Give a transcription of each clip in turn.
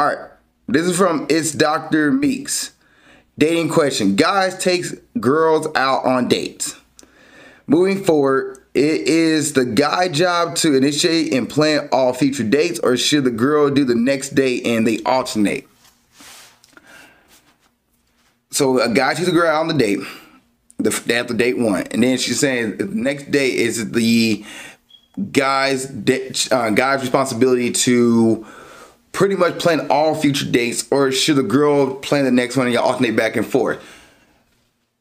All right, this is from It's Dr. Meeks. Dating question. Guys takes girls out on dates. Moving forward, it is the guy job to initiate and plan all future dates, or should the girl do the next date and they alternate? So a guy takes a girl out on the date. They have to date one, and then she's saying the next date is the guy's responsibility to pretty much plan all future dates, or should the girl plan the next one and y'all alternate back and forth?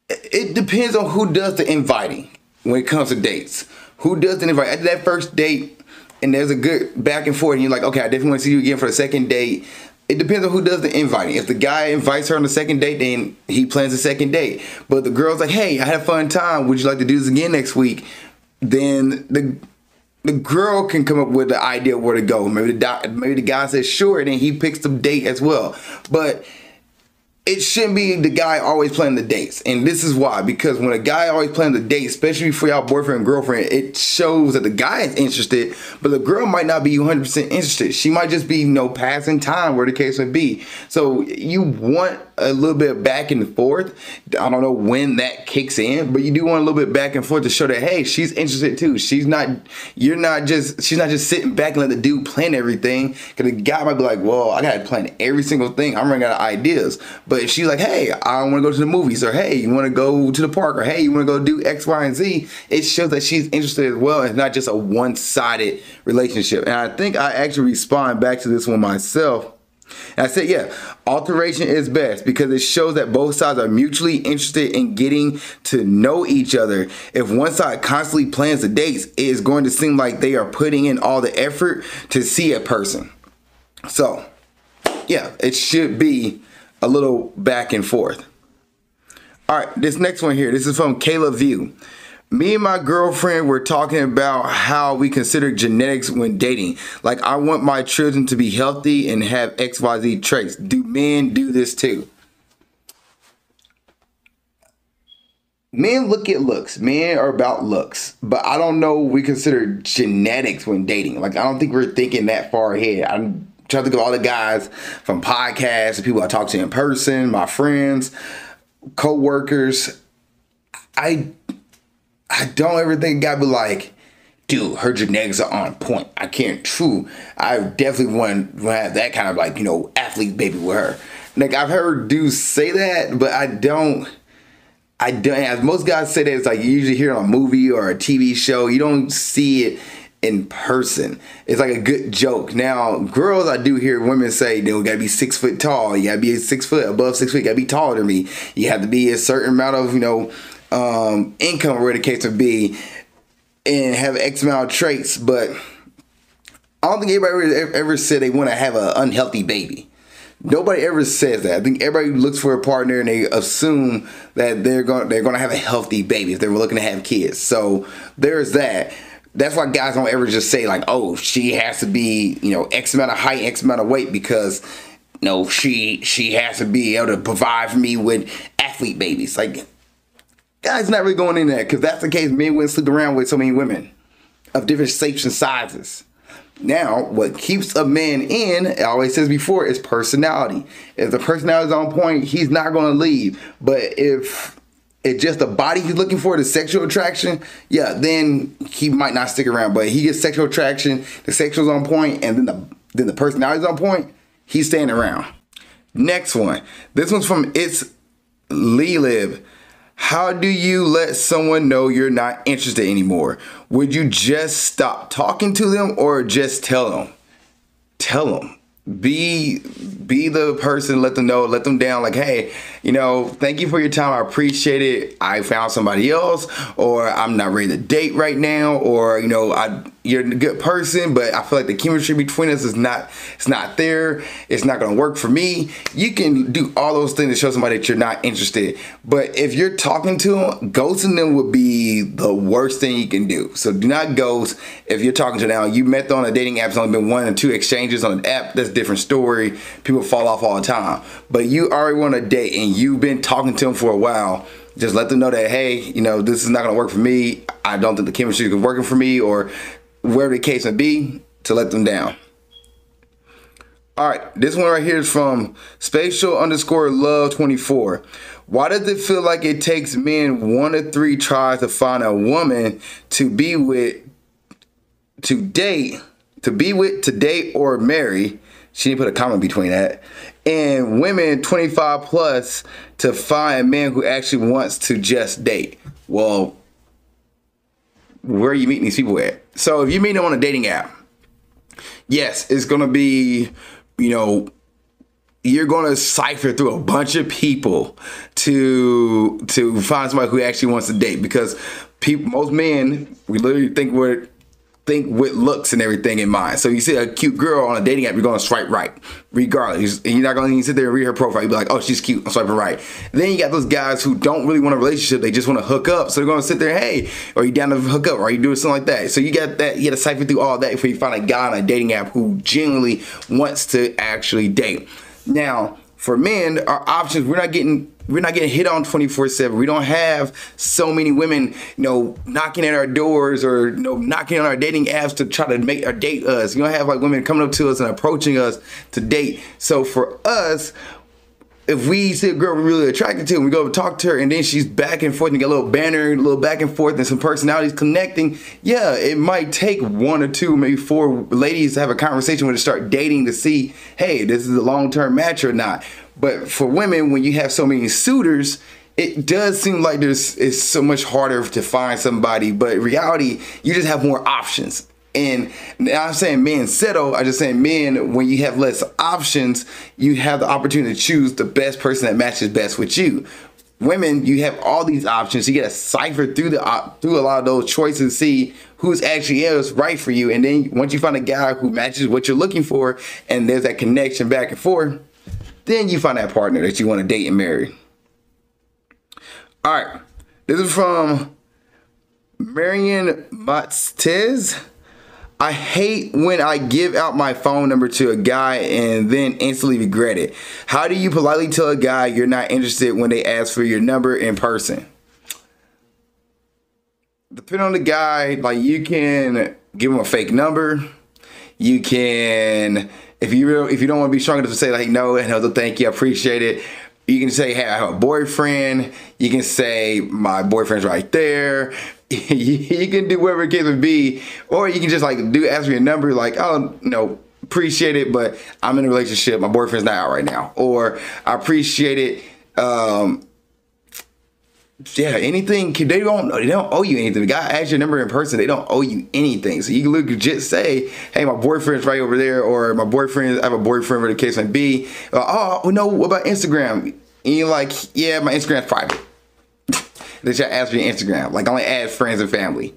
It depends on who does the inviting when it comes to dates. Who does the invite? After that first date, and there's a good back and forth, and you're like, okay, I definitely want to see you again for the second date. It depends on who does the inviting. If the guy invites her on the second date, then he plans the second date. But the girl's like, hey, I had a fun time. Would you like to do this again next week? Then the girl can come up with the idea of where to go. Maybe the guy says sure, and then he picks the date as well. But it shouldn't be the guy always planning the dates. And this is why. Because when a guy always planning the dates, especially for y'all boyfriend and girlfriend, it shows that the guy is interested, but the girl might not be 100% interested. She might just be, passing time, where the case may be. So you want a little bit of back and forth. I don't know when that kicks in, but you do want a little bit back and forth to show that, hey, she's interested too. She's not just sitting back and let the dude plan everything. Because the guy might be like, well, I got to plan every single thing. I'm running out of ideas. But if she's like, hey, I want to go to the movies, or hey, you want to go to the park, or hey, you want to go do X, Y, and Z, it shows that she's interested as well. It's not just a one-sided relationship. And I think I actually respond back to this one myself. And I said, yeah, alteration is best because it shows that both sides are mutually interested in getting to know each other. If one side constantly plans the dates, it is going to seem like they are putting in all the effort to see a person. So, yeah, it should be a little back and forth. All right, this next one here, this is from Kayla View. Me and my girlfriend were talking about how we consider genetics when dating. Like, I want my children to be healthy and have XYZ traits. Do men do this too? Men look at looks. Men are about looks. But I don't know we consider genetics when dating. Like, I don't think we're thinking that far ahead. I'm trying to think of all the guys from podcasts, the people I talk to in person, my friends, co-workers. I don't ever think a guy be like, dude, her genetics are on point. I can't true. I definitely want to have that kind of athlete baby with her. Like, I've heard dudes say that, but I don't. As most guys say that, it's like you usually hear it on a movie or a TV show. You don't see it in person. It's like a good joke. Now, girls, I do hear women say, you gotta be 6 foot tall. You gotta be 6 foot, above 6 foot. You gotta be taller than me. You have to be a certain amount of, income, where the case would be, and have X amount of traits. But I don't think anybody ever said they want to have an unhealthy baby. Nobody ever says that. I think everybody looks for a partner and they assume that they're going to have a healthy baby if they're looking to have kids. So there's that. That's why guys don't ever just say like, oh, she has to be, X amount of height, X amount of weight, because she has to be able to provide for me with athlete babies. Like, guys not really going in there, because that's the case. Men wouldn't sleep around with so many women of different shapes and sizes. Now, what keeps a man in, I always says before, is personality. If the personality is on point, he's not going to leave. But if it's just the body he's looking for, the sexual attraction, yeah, then he might not stick around. But he gets sexual attraction, the sexual's on point, and then the personality's on point, he's staying around. Next one. This one's from It's Lelib. How do you let someone know you're not interested anymore? Would you just stop talking to them or just tell them? Tell them. Be the person, let them know, let them down, like, hey, thank you for your time, I appreciate it, I found somebody else, or I'm not ready to date right now, or you're a good person, but I feel like the chemistry between us is not there, it's not gonna work for me. You can do all those things to show somebody that you're not interested. But if you're talking to them, ghosting them would be the worst thing you can do. So do not ghost. If you're talking to them, you met them on a dating app, it's only been 1 or 2 exchanges on an app, that's a different story. People fall off all the time. But you already want to date and you've been talking to them for a while, just let them know that, hey, this is not gonna work for me. I don't think the chemistry is working for me, or wherever the case may be, to let them down. All right, this one right here is from spatial underscore love 24. Why does it feel like it takes men 1 to 3 tries to find a woman to be with, to date or marry? She didn't put a comma between that. And women 25 plus to find a man who actually wants to just date. Well, where are you meeting these people at? So if you meet them on a dating app, yes, it's gonna be, you're gonna cipher through a bunch of people to find somebody who actually wants to date, because most men, we literally think with looks and everything in mind. So you see a cute girl on a dating app, you're gonna swipe right, regardless. And you're not gonna even sit there and read her profile. You'll be like, oh, she's cute, I'm swiping right. And then you got those guys who don't really want a relationship, they just want to hook up. So they're gonna sit there, hey, are you down to hook up? Or are you doing something like that? So you got that, you gotta cipher through all that before you find a guy on a dating app who genuinely wants to actually date. Now, for men, our options, we're not getting hit on 24/7. We don't have so many women, knocking at our doors or knocking on our dating apps to try to date us. You don't have like women coming up to us and approaching us to date. So for us, if we see a girl we're really attracted to and we go talk to her and then she's back and forth and get a little banner, a little back and forth and some personalities connecting, yeah, it might take 1 or 2, maybe 4 ladies to have a conversation with her, start dating to see, hey, this is a long-term match or not. But for women, when you have so many suitors, it does seem like it's so much harder to find somebody. But in reality, you just have more options. And I'm not saying men settle, I'm just saying men, when you have less options, you have the opportunity to choose the best person that matches best with you. Women, you have all these options. You get to cipher through a lot of those choices, see who's actually is right for you. And then once you find a guy who matches what you're looking for, and there's that connection back and forth, then you find that partner that you want to date and marry. All right, this is from Marian Matztez. I hate when I give out my phone number to a guy and then instantly regret it. How do you politely tell a guy you're not interested when they ask for your number in person? Depending on the guy, like, you can give him a fake number. You can, if you don't want to be strong enough to say like no, and thank you, I appreciate it. You can say, hey, I have a boyfriend. You can say, my boyfriend's right there. You can do whatever it case would be. Or you can just like ask me a number, like, oh, appreciate it, but I'm in a relationship. My boyfriend's not out right now. Or I appreciate it. Yeah, anything. They don't owe you anything. The guy asks your number in person, they don't owe you anything. So you can legit say, hey, my boyfriend's right over there, or I have a boyfriend, whatever the case might be. Oh, no, what about Instagram? And you're like, yeah, my Instagram's private. They just ask for your Instagram. Like, I only add friends and family.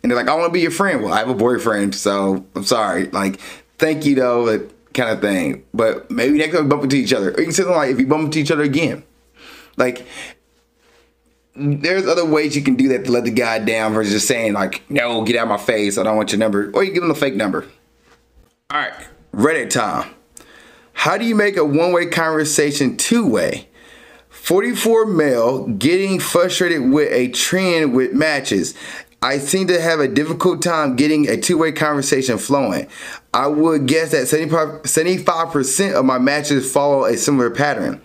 And they're like, I want to be your friend. Well, I have a boyfriend, so I'm sorry. Like, thank you, though, that kind of thing. But maybe next time we bump into each other. Or you can say something like, if you bump into each other again. Like, there's other ways you can do that to let the guy down versus just saying like, no, get out of my face, I don't want your number. Or you give him a fake number. All right, Reddit time. How do you make a one-way conversation two-way? 44 male getting frustrated with a trend with matches. I seem to have a difficult time getting a two-way conversation flowing. I would guess that 75% of my matches follow a similar pattern.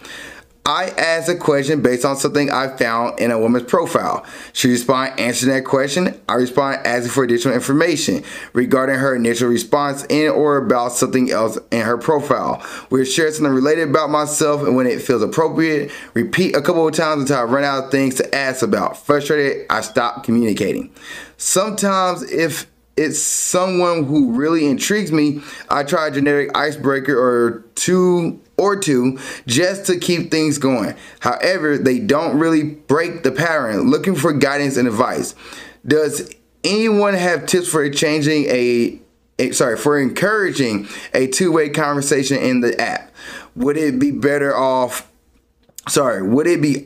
I ask a question based on something I found in a woman's profile. She responds answering that question. I respond asking for additional information regarding her initial response in or about something else in her profile. We share something related about myself, and when it feels appropriate, repeat a couple of times until I run out of things to ask about. Frustrated, I stop communicating. Sometimes if it's someone who really intrigues me, I try a generic icebreaker or two just to keep things going. However, they don't really break the pattern. Looking for guidance and advice. Does anyone have tips for encouraging a two-way conversation in the app? Would it be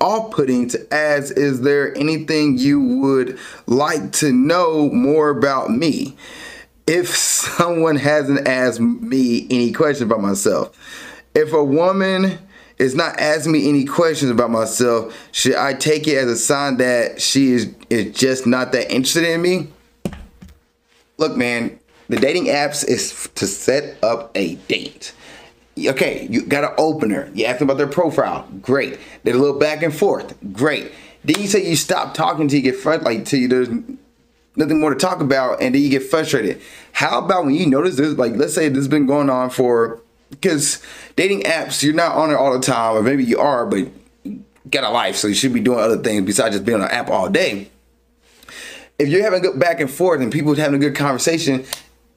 off-putting to ask, is there anything you would like to know more about me? If someone hasn't asked me any questions about myself. If a woman is not asking me any questions about myself, should I take it as a sign that she is just not that interested in me? Look, man, the dating apps is to set up a date. Okay, you got an opener. You ask them about their profile. Great. Did a little back and forth. Great. Then you say you stop talking till you get frustrated, like till you, there's nothing more to talk about, and then you get frustrated. How about when you notice this, like let's say this has been going on for, because dating apps, you're not on it all the time, or maybe you are, but you got a life, so you should be doing other things besides just being on an app all day. If you're having a good back and forth and people having a good conversation,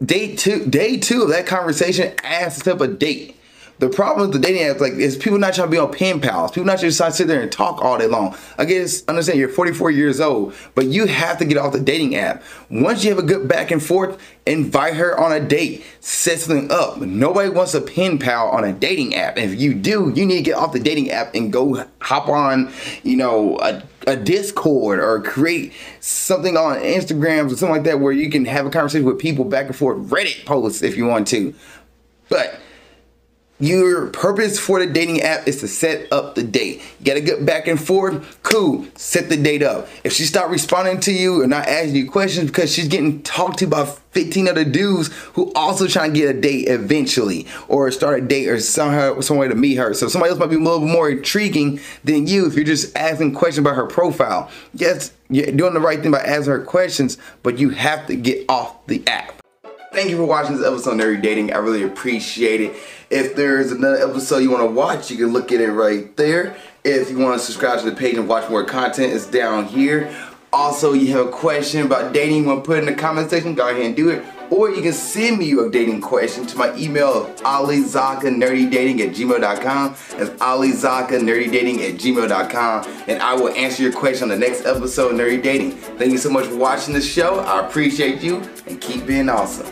day two of that conversation, ask to set up a date. The problem with the dating apps, like, is people not trying to be on pen pals. People not just trying to sit there and talk all day long. I guess, understand you're 44 years old, but you have to get off the dating app. Once you have a good back and forth, invite her on a date. Set something up. Nobody wants a pen pal on a dating app. And if you do, you need to get off the dating app and go hop on, you know, a Discord, or create something on Instagrams or something like that where you can have a conversation with people back and forth. Reddit posts if you want to. But your purpose for the dating app is to set up the date. You gotta get back and forth. Cool. Set the date up. If she start responding to you or not asking you questions because she's getting talked to by 15 other dudes who also trying to get a date eventually, or start a date, or some way to meet her. So somebody else might be a little more intriguing than you if you're just asking questions about her profile. Yes, you're doing the right thing by asking her questions, but you have to get off the app. Thank you for watching this episode of Nerdy Dating. I really appreciate it. If there's another episode you want to watch, you can look at it right there. If you want to subscribe to the page and watch more content, it's down here. Also, you have a question about dating you want to put in the comment section, go ahead and do it. Or you can send me your dating question to my email of alizakkanerdydating@gmail.com. That's alizakkanerdydating@gmail.com. And I will answer your question on the next episode of Nerdy Dating. Thank you so much for watching the show. I appreciate you, and keep being awesome.